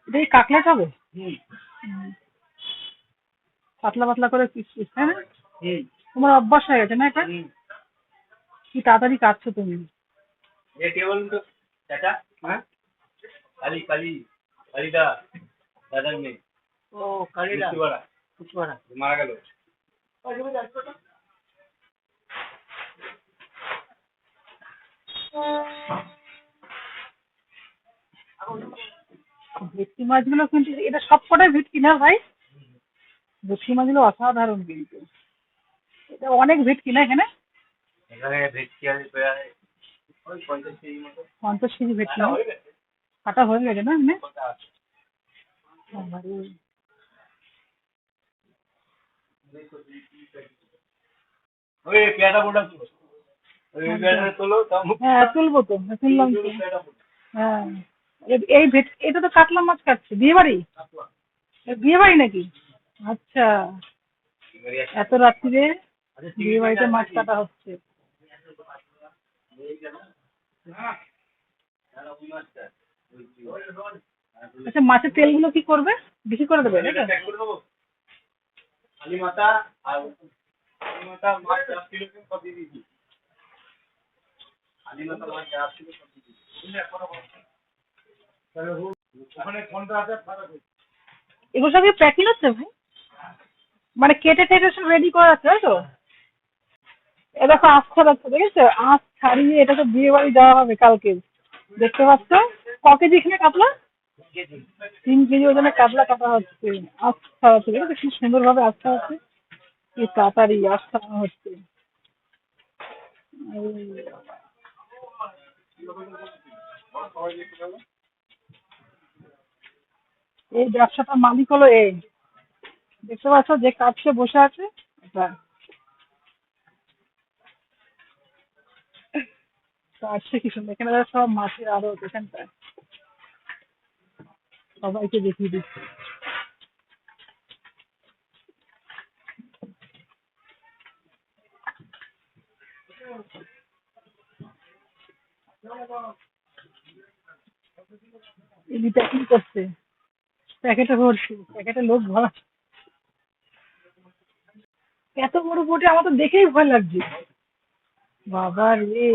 এটা কি কাটলেট হবে? পাতলা পাতলা করে পিস পিস, তাই না? তোমার অভ্যাস হয়ে গেছে না এটা? কি তাড়াতাড়ি কাটছো তুমি। ये टेबल तो चाचा हाँ काली काली कालीदा दादा में ও কালিদা कुछ बड़ा मारा गलो ভেটকি মাছগুলো কিন্তু, এটা সব কটাই ভেটকি না ভাই? ভেটকি মাছগুলো অসাধারণ কিন্তু। এটা অনেক ভেটকি না এখানে? এখানে ভেটকি আছে প্রায় ওই 50 কেজি মতো। 50 কেজি ভেটকি হয়ে গেছে কাটা হয়ে গেছে না এখানে? ওই পেয়ারা বোটা তো ওই পেয়ারা তোলো তাও হ্যাঁ তুলবো তো, শুনলাম তো। হ্যাঁ এই এটা তো কাতলা মাছ কাটছে বিয়ে বাড়ি? বিয়ে বাড়ি নাকি? আচ্ছা, এত রাত্রিরে বিয়ে বাড়িতে মাছ কাটা হচ্ছে। আচ্ছা, মাছের তেলগুলো কি করবে? বিক্রি করে দেবে তাই তো? আলি মাথা আর আলি মাথা মাছ 10 কিলো সব দিয়ে দিয়েছি। আলি মাথা মাছ 10 কিলো সব দিয়ে দিয়েছি। ওখানে কোনটা আছে ফাটা এগুলো সব প্যাকিং হচ্ছে ভাই? মানে কেটে টেটে সব রেডি করা আছে তাই তো? এ দেখো আঁশ ছাড়াচ্ছে, দেখেছো? আঁশ ছাড়িয়ে এটা তো বিয়ে বাড়ি দেওয়া হবে কালকে। দেখতে পাচ্ছ ক কেজি এখানে কাতলা? 3 কেজি ওজনে কাতলা কাটা হচ্ছে। আঁশ ছাড়াচ্ছে, দেখেছো কি সুন্দর ভাবে আঁশ ছাড়াচ্ছে, কি তাড়াতাড়ি আঁশ ছাড়ানো হচ্ছে। এই ব্যবসাটার মালিক হলো এই, দেখতে পাচ্ছ যে কাটছে বসে আছে এটা কাটছে কি সুন্দর। এখানে দেখো সব মাছের আরো এখানটায় সবাইকে দেখিয়ে দিচ্ছে। এই প্যাকিং করছে, প্যাকেটে ভরছে, প্যাকেটে লোক ভরা। এত বড় বটে, আমার তো দেখেই ভয় লাগছে। বাবা রে,